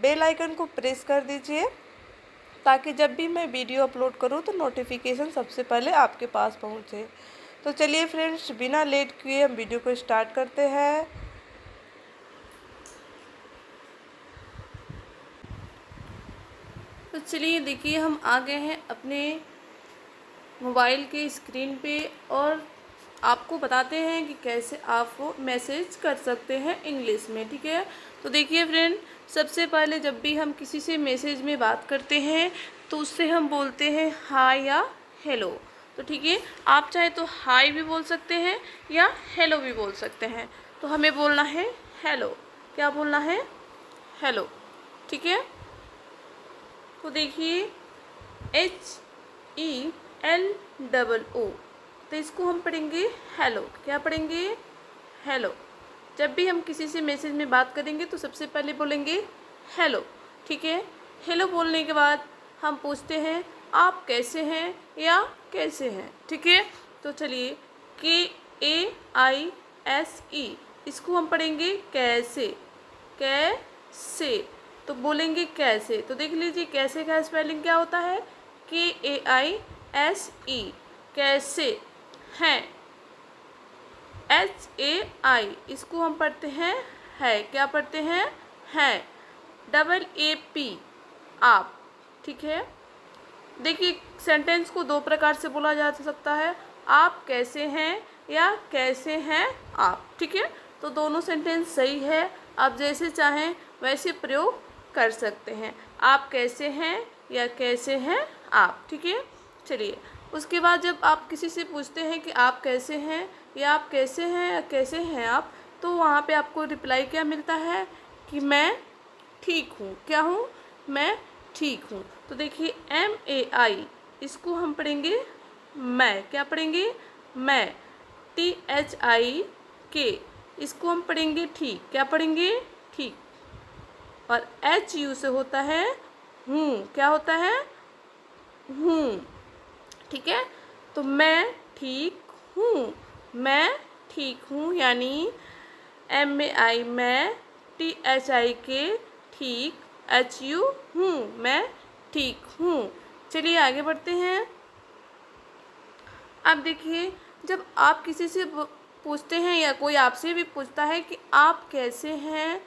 Bell icon को press कर दीजिए ताकि जब भी मैं वीडियो अपलोड करूं तो नोटिफिकेशन सबसे पहले आपके पास पहुंचे। तो चलिए फ्रेंड्स, बिना लेट किए हम वीडियो को स्टार्ट करते हैं। तो चलिए देखिए, हम आ गए हैं अपने मोबाइल के स्क्रीन पे और आपको बताते हैं कि कैसे आप वो मैसेज कर सकते हैं इंग्लिश में। ठीक है, तो देखिए फ्रेंड, सबसे पहले जब भी हम किसी से मैसेज में बात करते हैं तो उससे हम बोलते हैं हाय या हेलो। तो ठीक है, आप चाहे तो हाय भी बोल सकते हैं या हेलो भी बोल सकते हैं। तो हमें बोलना है हेलो। क्या बोलना है? हेलो। ठीक है, तो देखिए HELO, तो इसको हम पढ़ेंगे हेलो। क्या पढ़ेंगे? हेलो। जब भी हम किसी से मैसेज में बात करेंगे तो सबसे पहले बोलेंगे हेलो। ठीक है, हेलो बोलने के बाद हम पूछते हैं आप कैसे हैं या कैसे हैं। ठीक है, तो चलिए KAISE, इसको हम पढ़ेंगे कैसे। कैसे, तो बोलेंगे कैसे। तो देख लीजिए कैसे का स्पेलिंग क्या होता है, KAISE, कैसे हैं। HAI, इसको हम पढ़ते हैं है। क्या पढ़ते हैं? है। AAP, आप। ठीक है, देखिए सेंटेंस को दो प्रकार से बोला जा सकता है, आप कैसे हैं या कैसे हैं आप। ठीक है, तो दोनों सेंटेंस सही है, आप जैसे चाहें वैसे प्रयोग कर सकते हैं। आप कैसे हैं या कैसे हैं आप। ठीक है, चलिए उसके बाद जब आप किसी से पूछते हैं कि आप कैसे हैं या आप कैसे हैं या कैसे हैं आप, तो वहाँ पे आपको रिप्लाई क्या मिलता है कि मैं ठीक हूँ। क्या हूँ? मैं ठीक हूँ। तो देखिए MAI, इसको हम पढ़ेंगे मैं। क्या पढ़ेंगे? मैं। THIK, इसको हम पढ़ेंगे ठीक। क्या पढ़ेंगे? ठीक। और HU से होता है हूँ। क्या होता है? हूँ। ठीक है, तो मैं ठीक हूँ। मैं ठीक हूँ यानी MAI मैं, THIK ठीक, HU हूँ, मैं ठीक हूँ। चलिए आगे बढ़ते हैं। अब देखिए, जब आप किसी से पूछते हैं या कोई आपसे भी पूछता है कि आप कैसे हैं,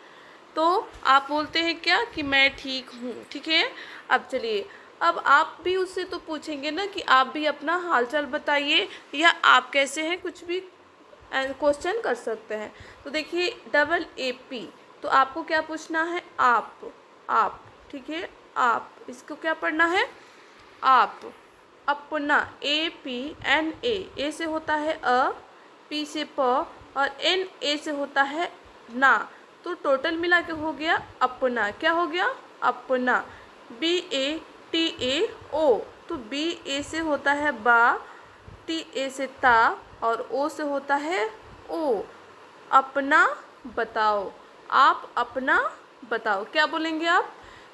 तो आप बोलते हैं क्या कि मैं ठीक हूँ। ठीक है, अब चलिए, अब आप भी उससे तो पूछेंगे ना कि आप भी अपना हालचाल बताइए या आप कैसे हैं, कुछ भी क्वेश्चन कर सकते हैं। तो देखिए AAP, तो आपको क्या पूछना है? आप। आप। ठीक है, आप, इसको क्या पढ़ना है? आप। अपना, APNA, ए से होता है अ, पी से प और NA से होता है ना, तो टोटल मिला के हो गया अपना। क्या हो गया? अपना। BATAO, तो BA से होता है बा, TA से ता और O से होता है ओ। अपना बताओ। आप अपना बताओ। क्या बोलेंगे आप?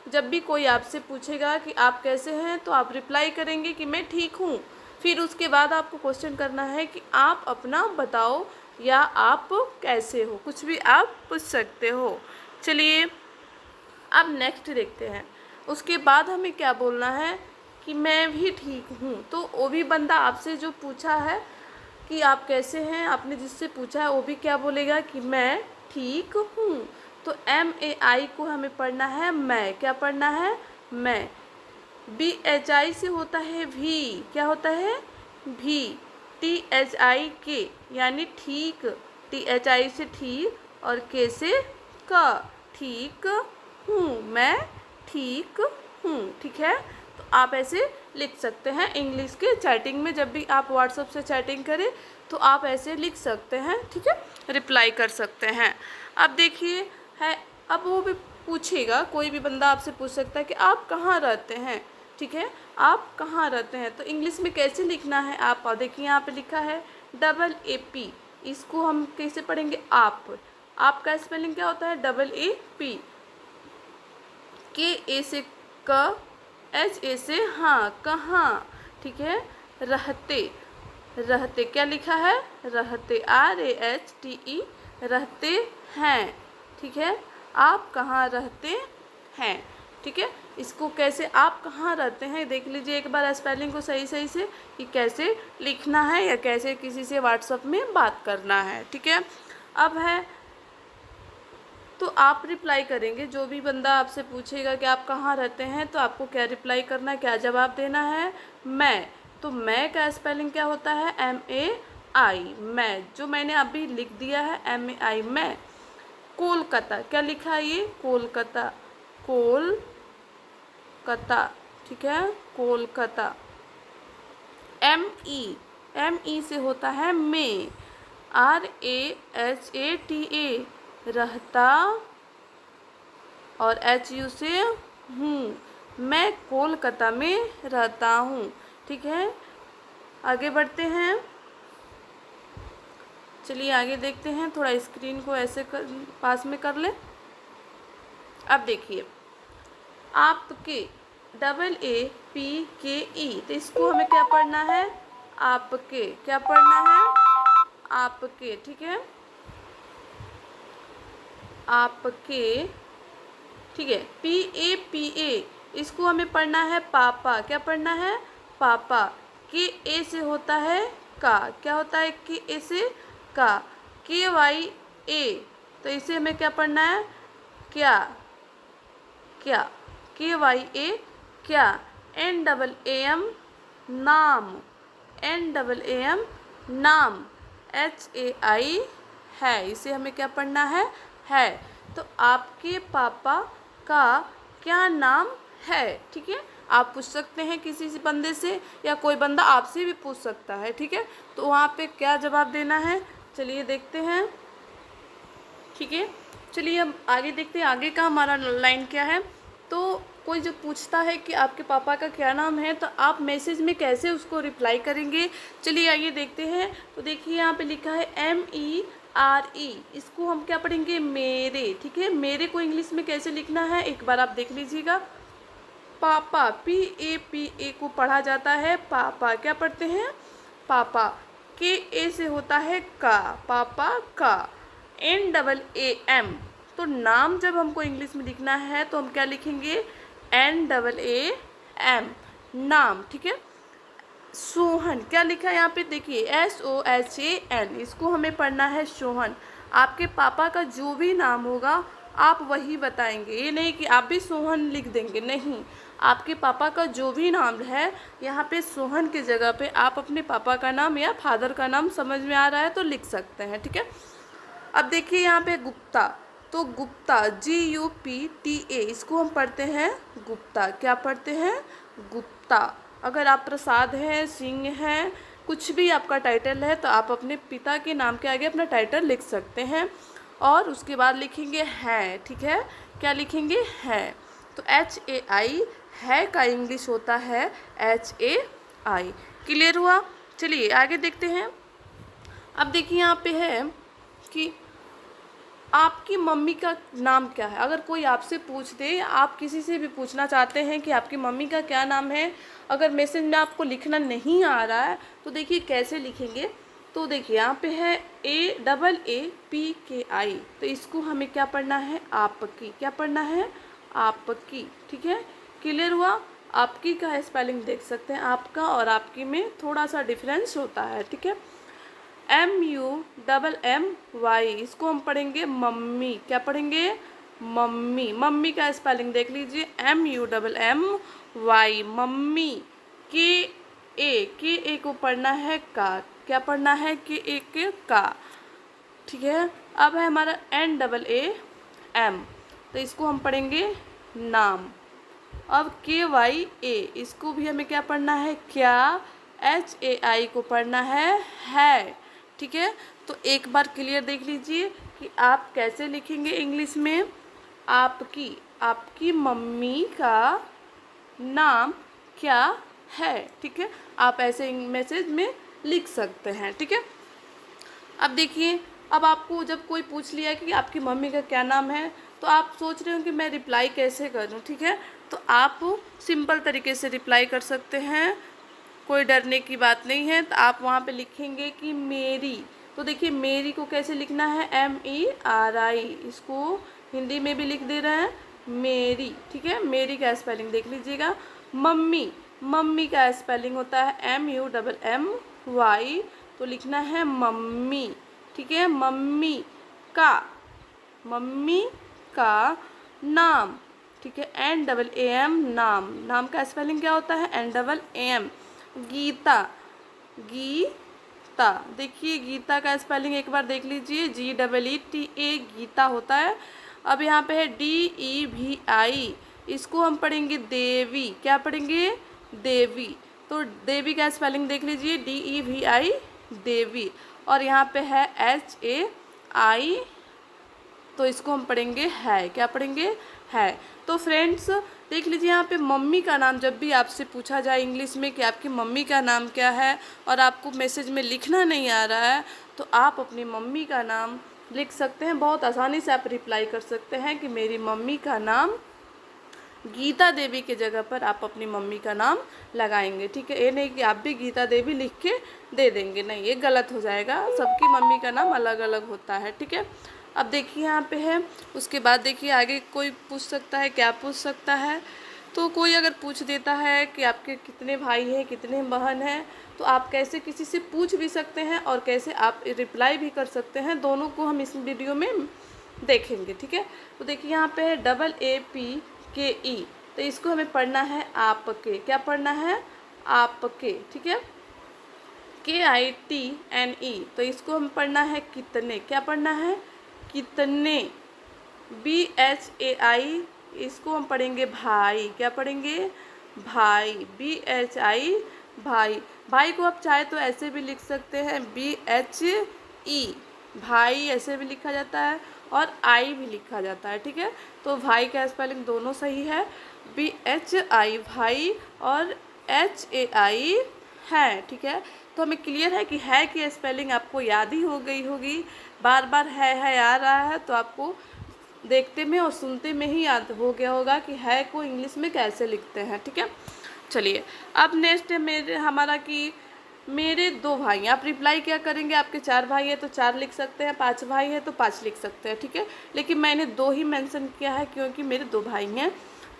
जब भी कोई आपसे पूछेगा कि आप कैसे हैं तो आप रिप्लाई करेंगे कि मैं ठीक हूँ। फिर उसके बाद आपको क्वेश्चन करना है कि आप अपना बताओ या आप कैसे हो, कुछ भी आप पूछ सकते हो। चलिए अब नेक्स्ट देखते हैं। उसके बाद हमें क्या बोलना है कि मैं भी ठीक हूँ। तो वो भी बंदा आपसे जो पूछा है कि आप कैसे हैं, आपने जिससे पूछा है वो भी क्या बोलेगा कि मैं ठीक हूँ। तो MAI को हमें पढ़ना है मैं। क्या पढ़ना है? मैं। BHI से होता है भी। क्या होता है? भी। THIK यानी ठीक, THI से ठीक और K से क, ठीक हूँ, मैं ठीक हूँ। ठीक है, तो आप ऐसे लिख सकते हैं इंग्लिश के चैटिंग में। जब भी आप व्हाट्सएप से चैटिंग करें तो आप ऐसे लिख सकते हैं। ठीक है, रिप्लाई कर सकते हैं। अब देखिए है, अब वो भी पूछेगा, कोई भी बंदा आपसे पूछ सकता है कि आप कहाँ रहते हैं। ठीक है, आप कहाँ रहते हैं, तो इंग्लिश में कैसे लिखना है आप देखिए यहाँ पे लिखा है AAP, इसको हम कैसे पढ़ेंगे? आप। आपका स्पेलिंग क्या होता है? AAP। KA से क, HA से हाँ, कहाँ। ठीक है, रहते। रहते क्या लिखा है? रहते, RAHTE, रहते हैं। ठीक है, आप कहाँ रहते हैं। ठीक है, इसको कैसे, आप कहाँ रहते हैं देख लीजिए एक बार स्पेलिंग को सही सही से कि कैसे लिखना है या कैसे किसी से व्हाट्सएप में बात करना है। ठीक है, अब है तो आप रिप्लाई करेंगे, जो भी बंदा आपसे पूछेगा कि आप कहाँ रहते हैं तो आपको क्या रिप्लाई करना है, क्या जवाब देना है, मैं। तो मैं का स्पेलिंग क्या होता है, MAI, मैं, जो मैंने अभी लिख दिया है MAI, मैं। कोलकाता, क्या लिखा है ये, कोलकाता, कोलकाता। ठीक है, कोलकाता। ME से होता है मैं, RAHATA, रहता, और HU से हूँ, मैं कोलकाता में रहता हूँ। ठीक है, आगे बढ़ते हैं, चलिए आगे देखते हैं, थोड़ा स्क्रीन को ऐसे पास में कर लें। अब देखिए आपके, AAPKE, तो इसको हमें क्या पढ़ना है, आपके, क्या पढ़ना है, आपके। ठीक है, आपके। ठीक है, PAPA, इसको हमें पढ़ना है पापा, क्या पढ़ना है, पापा। KA से होता है का, क्या होता है KA से, का। KYA, तो इसे हमें क्या पढ़ना है, क्या, क्या, KYA, क्या। NAAM, नाम, NAAM, नाम। HAI, है, इसे हमें क्या पढ़ना है। तो आपके पापा का क्या नाम है। ठीक है, आप पूछ सकते हैं किसी से बंदे से, या कोई बंदा आपसे भी पूछ सकता है। ठीक है, तो वहाँ पे क्या जवाब देना है, चलिए देखते हैं। ठीक है, चलिए हम आगे देखते हैं, आगे का हमारा लाइन क्या है। तो कोई जो पूछता है कि आपके पापा का क्या नाम है, तो आप मैसेज में कैसे उसको रिप्लाई करेंगे, चलिए आइए देखते हैं। तो देखिए यहाँ पे लिखा है MERE, इसको हम क्या पढ़ेंगे, मेरे। ठीक है, मेरे को इंग्लिश में कैसे लिखना है एक बार आप देख लीजिएगा। पापा, PAPA को पढ़ा जाता है पापा, क्या पढ़ते हैं, पापा। KA से होता है का, पापा का। NAAM, तो नाम जब हमको इंग्लिश में लिखना है तो हम क्या लिखेंगे, NAAM, नाम। ठीक है, सोहन, क्या लिखा है यहाँ पे देखिए, SOHAN, इसको हमें पढ़ना है सोहन। आपके पापा का जो भी नाम होगा आप वही बताएंगे, ये नहीं कि आप भी सोहन लिख देंगे, नहीं। आपके पापा का जो भी नाम है यहाँ पे सोहन की जगह पे आप अपने पापा का नाम या फादर का नाम, समझ में आ रहा है तो लिख सकते हैं। ठीक है, अब देखिए यहाँ पे गुप्ता, तो गुप्ता, GUPTA, इसको हम पढ़ते हैं गुप्ता, क्या पढ़ते हैं, गुप्ता। अगर आप प्रसाद हैं, सिंह हैं, कुछ भी आपका टाइटल है तो आप अपने पिता के नाम के आगे अपना टाइटल लिख सकते हैं, और उसके बाद लिखेंगे है। ठीक है, क्या लिखेंगे, है। तो HAI, है का इंग्लिश होता है HAI। क्लियर हुआ, चलिए आगे देखते हैं। अब देखिए यहाँ पे है कि आपकी मम्मी का नाम क्या है। अगर कोई आपसे पूछ दे, आप किसी से भी पूछना चाहते हैं कि आपकी मम्मी का क्या नाम है, अगर मैसेज में आपको लिखना नहीं आ रहा है तो देखिए कैसे लिखेंगे। तो देखिए यहाँ पे है AAPKI, तो इसको हमें क्या पढ़ना है, आपकी, क्या पढ़ना है, आपकी। ठीक है, क्लियर हुआ। आपकी का स्पेलिंग देख सकते हैं, आपका और आपकी में थोड़ा सा डिफरेंस होता है। ठीक है, MUMMY, इसको हम पढ़ेंगे मम्मी, क्या पढ़ेंगे, मम्मी। मम्मी का स्पेलिंग देख लीजिए, MUMMY, मम्मी। KA को पढ़ना है का, क्या पढ़ना है, KA के का। ठीक है, अब है हमारा NAAM, तो इसको हम पढ़ेंगे नाम। अब KYA, इसको भी हमें क्या पढ़ना है, क्या। HAI को पढ़ना है। ठीक है, तो एक बार क्लियर देख लीजिए कि आप कैसे लिखेंगे इंग्लिश में, आपकी, आपकी मम्मी का नाम क्या है। ठीक है, आप ऐसे मैसेज में लिख सकते हैं। ठीक है, अब देखिए, अब आपको जब कोई पूछ लिया कि आपकी मम्मी का क्या नाम है, तो आप सोच रहे हो कि मैं रिप्लाई कैसे करूं। ठीक है, तो आप सिंपल तरीके से रिप्लाई कर सकते हैं, कोई डरने की बात नहीं है। तो आप वहाँ पे लिखेंगे कि मेरी, तो देखिए मेरी को कैसे लिखना है, MERI, इसको हिंदी में भी लिख दे रहे हैं मेरी, ठीक है। मेरी का स्पेलिंग देख लीजिएगा। मम्मी, मम्मी का स्पेलिंग होता है MUMMY, तो लिखना है मम्मी, ठीक है। का, मम्मी का नाम, ठीक है, NAAM, नाम, नाम का स्पेलिंग क्या होता है NAAM। गीता, गीता, देखिए गीता का स्पेलिंग एक बार देख लीजिए, GEETA, गीता होता है। अब यहाँ पे है DEVI, इसको हम पढ़ेंगे देवी, क्या पढ़ेंगे देवी, तो देवी का स्पेलिंग देख लीजिए DEVI, देवी। और यहाँ पे है HAI, तो इसको हम पढ़ेंगे है, क्या पढ़ेंगे है। तो फ्रेंड्स देख लीजिए यहाँ पे मम्मी का नाम जब भी आपसे पूछा जाए इंग्लिश में कि आपकी मम्मी का नाम क्या है और आपको मैसेज में लिखना नहीं आ रहा है, तो आप अपनी मम्मी का नाम लिख सकते हैं। बहुत आसानी से आप रिप्लाई कर सकते हैं कि मेरी मम्मी का नाम गीता देवी के जगह पर आप अपनी मम्मी का नाम लगाएंगे, ठीक है। ये नहीं कि आप भी गीता देवी लिख के दे देंगे, नहीं, ये गलत हो जाएगा। सबकी मम्मी का नाम अलग अलग होता है, ठीक है। अब देखिए यहाँ पे है, उसके बाद देखिए आगे कोई पूछ सकता है, क्या पूछ सकता है, तो कोई अगर पूछ देता है कि आपके कितने भाई हैं, कितने बहन हैं, तो आप कैसे किसी से पूछ भी सकते हैं और कैसे आप रिप्लाई भी कर सकते हैं, दोनों को हम इस वीडियो में देखेंगे, ठीक है। तो देखिए यहाँ पे है AAPKE, तो इसको हमें पढ़ना है आपके, क्या पढ़ना है आपके, ठीक है। KITNE, तो इसको हम पढ़ना है कितने, क्या पढ़ना है कितने। BHAI, इसको हम पढ़ेंगे भाई, क्या पढ़ेंगे भाई, BHI, भाई। भाई को आप चाहे तो ऐसे भी लिख सकते हैं BHE, भाई ऐसे भी लिखा जाता है और आई भी लिखा जाता है, ठीक है। तो भाई का स्पेलिंग दोनों सही है, BHI भाई और HAI है, ठीक है। तो हमें क्लियर है कि है की स्पेलिंग आपको याद ही हो गई होगी, बार बार है आ रहा है तो आपको देखते में और सुनते में ही याद हो गया होगा कि है को इंग्लिश में कैसे लिखते हैं, ठीक है। चलिए अब नेक्स्ट है हमारा कि मेरे 2 भाई हैं। आप रिप्लाई क्या करेंगे, आपके 4 भाई है तो 4 लिख सकते हैं, 5 भाई है तो 5 लिख सकते हैं, ठीक है। लेकिन मैंने 2 ही मेंशन किया है क्योंकि मेरे 2 भाई हैं,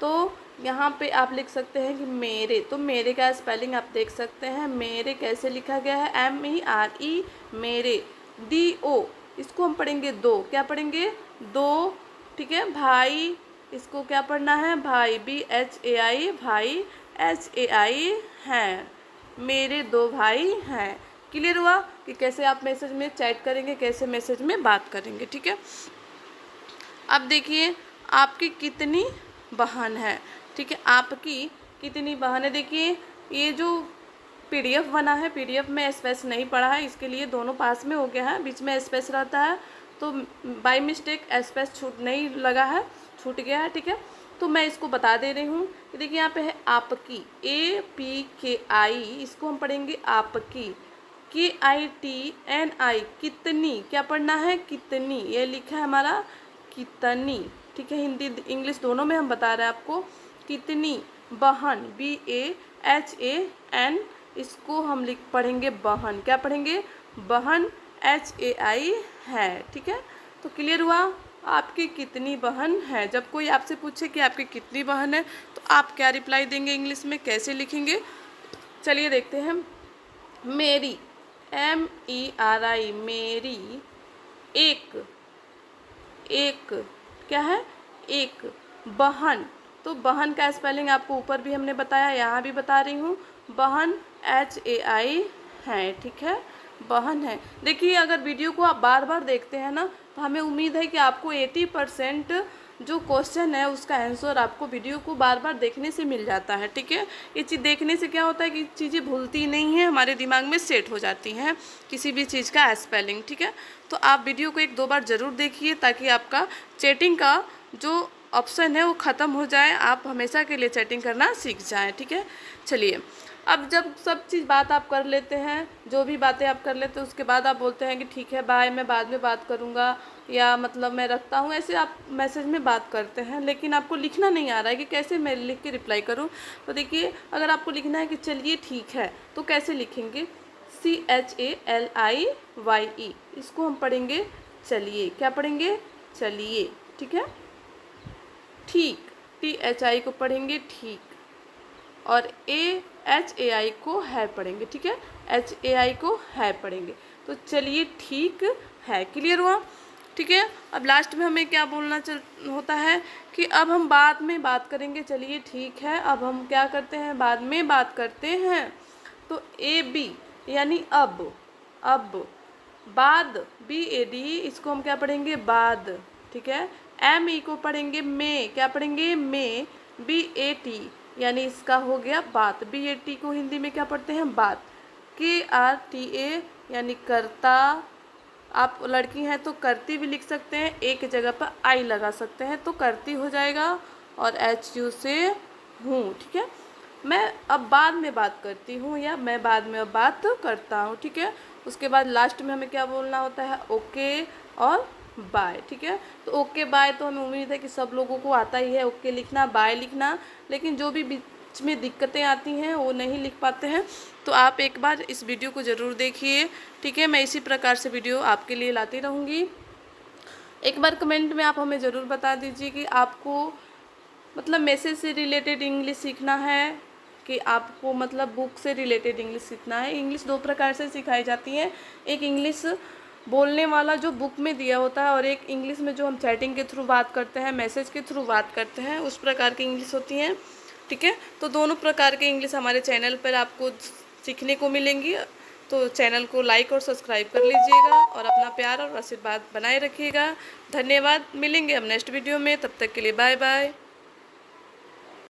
तो यहाँ पे आप लिख सकते हैं कि मेरे, तो मेरे का स्पेलिंग आप देख सकते हैं, मेरे कैसे लिखा गया है MERE, मेरे। DO, इसको हम पढ़ेंगे दो, क्या पढ़ेंगे दो, ठीक है। भाई, इसको क्या पढ़ना है भाई, BHAI, भाई HAI हैं, मेरे 2 भाई हैं। क्लियर हुआ कि कैसे आप मैसेज में चैट करेंगे, कैसे मैसेज में बात करेंगे, ठीक है। अब देखिए आपकी कितनी बहन है, ठीक है, आपकी कितनी बहन है। देखिए ये जो PDF बना है, PDF में स्पेस नहीं पड़ा है, इसके लिए दोनों पास में हो गया है, बीच में स्पेस रहता है, तो बाय मिस्टेक स्पेस छूट नहीं लगा है, छूट गया है, ठीक है। तो मैं इसको बता दे रही हूँ कि देखिए यहाँ पे है आपकी, APKI, इसको हम पढ़ेंगे आपकी। KITNI, कितनी, क्या पढ़ना है कितनी, ये लिखा है हमारा कितनी, ठीक है। हिंदी इंग्लिश दोनों में हम बता रहे हैं आपको। कितनी बहन, BAHAN, इसको हम पढ़ेंगे बहन, क्या पढ़ेंगे बहन, HAI है, ठीक है। तो क्लियर हुआ आपकी कितनी बहन है। जब कोई आपसे पूछे कि आपकी कितनी बहन है तो आप क्या रिप्लाई देंगे इंग्लिश में, कैसे लिखेंगे, चलिए देखते हैं। मेरी, MERI, मेरी, एक, एक क्या है एक, बहन, तो बहन का स्पेलिंग आपको ऊपर भी हमने बताया, यहाँ भी बता रही हूँ, बहन HAI है, ठीक है, बहन है। देखिए अगर वीडियो को आप बार बार देखते हैं ना, तो हमें उम्मीद है कि आपको 80% जो क्वेश्चन है उसका आंसर आपको वीडियो को बार बार देखने से मिल जाता है, ठीक है। ये चीज़ देखने से क्या होता है कि चीज़ें भूलती नहीं हैं, हमारे दिमाग में सेट हो जाती हैं किसी भी चीज़ का स्पेलिंग, ठीक है। तो आप वीडियो को 1-2 बार ज़रूर देखिए ताकि आपका चैटिंग का जो ऑप्शन है वो ख़त्म हो जाए, आप हमेशा के लिए चैटिंग करना सीख जाएँ, ठीक है। चलिए अब जब सब चीज़ बात आप कर लेते हैं, जो भी बातें आप कर लेते हैं, उसके बाद आप बोलते हैं कि ठीक है बाय, मैं बाद में बात करूँगा, या मतलब मैं रखता हूँ, ऐसे आप मैसेज में बात करते हैं, लेकिन आपको लिखना नहीं आ रहा है कि कैसे मैं लिख के रिप्लाई करूँ। तो देखिए अगर आपको लिखना है कि चलिए ठीक है, तो कैसे लिखेंगे, CHALIYE, इसको हम पढ़ेंगे चलिए, क्या पढ़ेंगे चलिए, ठीक है। ठीक, THI को पढ़ेंगे ठीक, और AHAI को है पढ़ेंगे, ठीक है, HAI को है पढ़ेंगे। तो चलिए ठीक है, क्लियर हुआ, ठीक है। अब लास्ट में हमें क्या बोलना होता है कि अब हम बाद में बात करेंगे। चलिए ठीक है, अब हम क्या करते हैं, बाद में बात करते हैं। तो AB यानी अब, बाद, BAD इसको हम क्या पढ़ेंगे, बाद, ठीक है। ME को पढ़ेंगे में, क्या पढ़ेंगे, में। BAT यानी इसका हो गया बात, BAT को हिंदी में क्या पढ़ते हैं, बात। KRTA यानी करता, आप लड़की हैं तो करती भी लिख सकते हैं, एक जगह पर आई लगा सकते हैं तो करती हो जाएगा, और HU से हूँ, ठीक है। मैं अब बाद में बात करती हूँ, या मैं बाद में अब बात करता हूँ, ठीक है। उसके बाद लास्ट में हमें क्या बोलना होता है, ओके और बाय, ठीक है। तो ओके बाय तो हमें उम्मीद है कि सब लोगों को आता ही है ओके लिखना, बाय लिखना, लेकिन जो भी बीच में दिक्कतें आती हैं वो नहीं लिख पाते हैं, तो आप एक बार इस वीडियो को ज़रूर देखिए, ठीक है। मैं इसी प्रकार से वीडियो आपके लिए लाती रहूँगी। एक बार कमेंट में आप हमें ज़रूर बता दीजिए कि आपको मतलब मैसेज से रिलेटेड इंग्लिश सीखना है कि आपको मतलब बुक से रिलेटेड इंग्लिश सीखना है। इंग्लिश दो प्रकार से सिखाई जाती है, एक इंग्लिश बोलने वाला जो बुक में दिया होता है, और एक इंग्लिश में जो हम चैटिंग के थ्रू बात करते हैं, मैसेज के थ्रू बात करते हैं, उस प्रकार की इंग्लिश होती हैं, ठीक है। तो दोनों प्रकार के इंग्लिश हमारे चैनल पर आपको सीखने को मिलेंगी, तो चैनल को लाइक और सब्सक्राइब कर लीजिएगा, और अपना प्यार और आशीर्वाद बनाए रखिएगा। धन्यवाद, मिलेंगे हम नेक्स्ट वीडियो में, तब तक के लिए बाय बाय।